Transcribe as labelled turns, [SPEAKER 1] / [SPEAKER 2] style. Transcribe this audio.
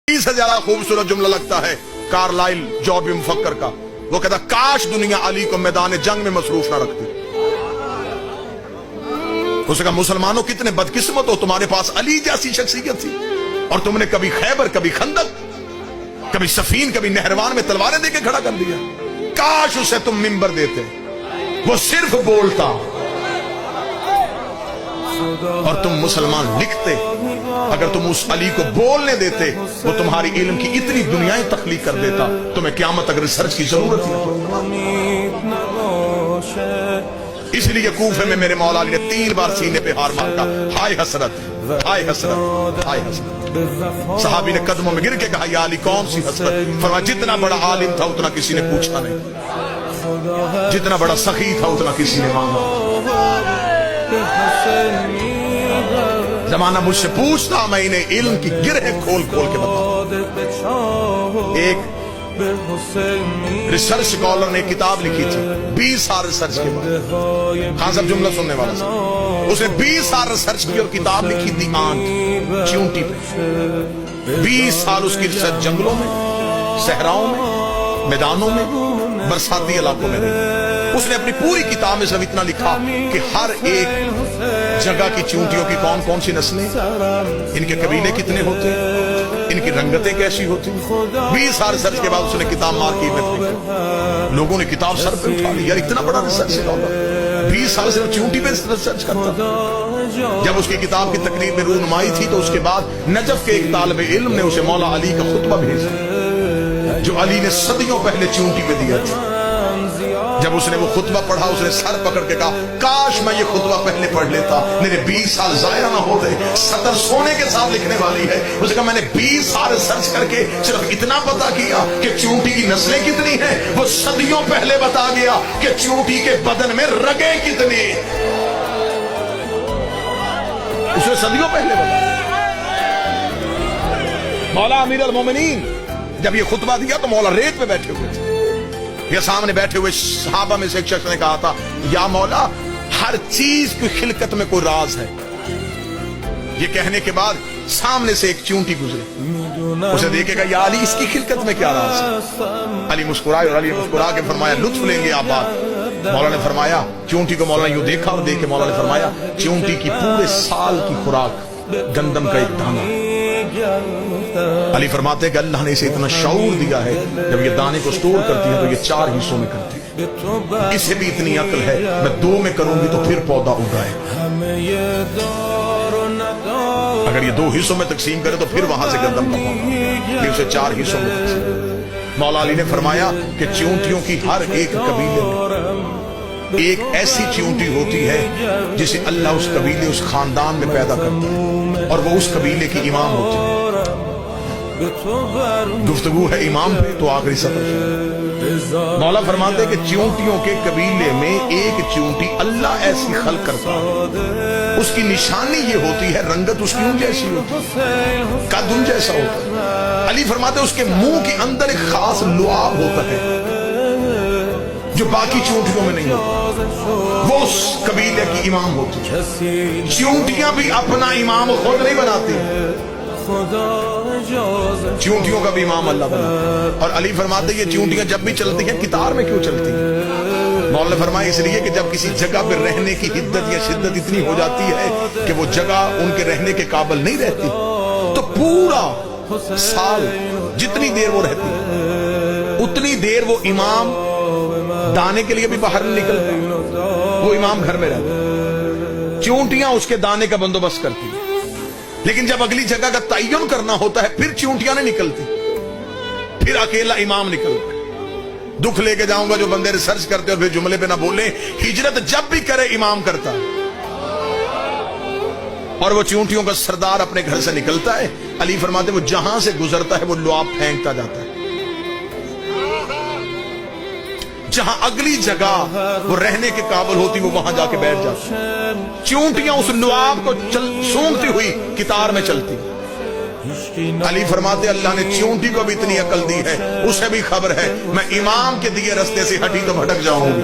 [SPEAKER 1] से ज्यादा खूबसूरत जुमला लगता है कार्लाइल जॉर्ज मुफक्कर का। वो कहता काश दुनिया अली को मैदान जंग में मसरूफ ना रखती। उसने कहा मुसलमानों कितने बदकिस्मत हो, तुम्हारे पास अली जैसी शख्सियत थी और तुमने कभी खैबर, कभी खंदक, कभी सफीन, कभी नहरवान में तलवारें देके खड़ा कर दिया। काश उसे तुम मिंबर देते, वो सिर्फ बोलता और तुम मुसलमान लिखते। अगर तुम उस अली को बोलने देते, वो तुम्हारी इल्म की इतनी दुनियाएं तख्लीक कर देता, तुम्हें क़यामत तक रिसर्च की जरूरत नहीं। इसलिए कूफे में मेरे मौला अली ने 3 बार सीने पे हार मारा, हाय हसरत, हाय हसरत, हाय हसरत। सहाबी ने कदमों में गिर के कहा या अली कौन सी हसरत? फरमाया जितना बड़ा आलिम था उतना किसी ने पूछा नहीं, जितना बड़ा सखी था उतना किसी ने मांगा। जमाना मुझसे पूछता, मैं इन्हें इल्म की गिरहें खोल खोल के बताऊं। एक रिसर्च स्कॉलर ने किताब लिखी थी 20 साल रिसर्च के बाद। खान साहब जुमला सुनने वाला था, उसने 20 साल रिसर्च की और किताब लिखी थी आंट चींटी पे। 20 साल उसकी रिसर्च जंगलों में, सहराओं में, मैदानों में, बरसाती इलाकों में रही। उसने अपनी पूरी किताब में सिर्फ इतना लिखा कि हर एक जगह की चींटियों की कौन कौन सी नस्लें, इनके कबीले कितने होते, इनकी रंगतें कैसी होती। 20 साल रिसर्च के बाद उसने किताब मार्केट में फेंकी। लोगों ने किताब सर पे उठा ली, यार इतना बड़ा रिसर्च स्कॉलर 20 साल सिर्फ चींटी पे रिसर्च करता। जब उसकी किताब की तकरीर में रूनुमाई थी तो उसके बाद नजफ के एक तालिबे इल्म ने उसे मौला अली का खुतबा भेजा जो अली ने सदियों पहले चींटी पे दिया था। जब उसने वो खुतबा पढ़ा, उसने सर पकड़ के कहा काश मैं ये खुतबा पहले पढ़ लेता, मेरे 20 साल जाया ना होते। सदर सोने के साथ लिखने वाली है। उसने कहा मैंने 20 साल सर्च करके सिर्फ इतना पता किया कि चींटी की नस्लें कितनी हैं। वो सदियों पहले बता गया कि चींटी के बदन में रगें कितनी। उसने सदियों पहले बताया। मौला अमीर अल मोमिनीन जब ये खुतबा दिया तो मौला रेत पे बैठे हुए थे। ये सामने बैठे हुए सहाबा में से एक शख्स ने कहा था या मौला हर चीज की खिलकत में कोई राज है। ये कहने के बाद सामने से एक चींटी गुजरी, उसे देखेगा या अली इसकी खिलकत में क्या राज है। अली मुस्कुराए और अली मुस्कुरा के फरमाया लुत्फ लेंगे आप बात। मौला ने फरमाया चींटी को मौला ने यूं देखा और देख के मौला ने फरमाया चींटी की पूरे साल की खुराक गंदम का एक दाना। अली फरमाते कि अल्लाह ने इसे इतना शऊर दिया है, जब ये दाने को स्टोर करती है तो ये 4 हिस्सों में करती है। इसे भी इतनी अक्ल है, मैं 2 में करूंगी तो फिर पौधा उगाए। अगर ये 2 हिस्सों में तकसीम करे तो फिर वहां से गंदम का पौधा, उसे 4 हिस्सों में। मौला अली ने फरमाया कि चींटियों की हर एक कबीले में एक ऐसी चींटी होती है जिसे अल्लाह उस कबीले, उस खानदान में पैदा करता है और वो उस कबीले की इमाम होती है। गुफ्तगू है इमाम पे तो आखिरी सतर। मौला फरमाते कि चींटियों के कबीले में एक चींटी अल्लाह ऐसी खल्क करता है, उसकी निशानी ये होती है रंगत उसकी उन जैसी होती है, कद उन जैसा होता है। अली फरमाते उसके मुंह के अंदर एक खास लुआब होता है जो बाकी चींटियों में नहीं होता। वो उस कबीले की इमाम होती है। चींटियां भी अपना इमाम खुद नहीं बनाती, चींटियों का भी इमाम अल्लाह बना। और अली फरमाते ये चींटियां जब भी चलती हैं कितार में क्यों चलती हैं? मौला फरमाया इसलिए कि जब किसी जगह पर रहने की हिद्दत या शिद्दत इतनी हो जाती है कि वो जगह उनके रहने के काबिल नहीं रहती, तो पूरा साल जितनी देर वो रहती है उतनी देर वो इमाम दाने के लिए भी बाहर नहीं निकलता, वो इमाम घर में रहता। चींटियां उसके दाने का बंदोबस्त करती है, लेकिन जब अगली जगह का तयन करना होता है फिर चींटियां नहीं निकलती, फिर अकेला इमाम निकलता है। दुख लेके जाऊंगा जो बंदे रिसर्च करते और फिर जुमले पे ना बोले। हिजरत जब भी करे इमाम करता है और वो चींटियों का सरदार अपने घर से निकलता है। अली फरमाते वो जहां से गुजरता है वो लुआब फेंकता जाता है, जहां अगली जगह वो रहने के काबिल होती वो वहां जाके बैठ जाती। चींटियां उस लुआब को सूंघती हुई कितार में चलती। अली फरमाते अल्लाह ने चींटी को भी इतनी अकल दी है, उसे भी खबर है मैं इमाम के दिए रास्ते से हटी तो भटक जाऊंगी।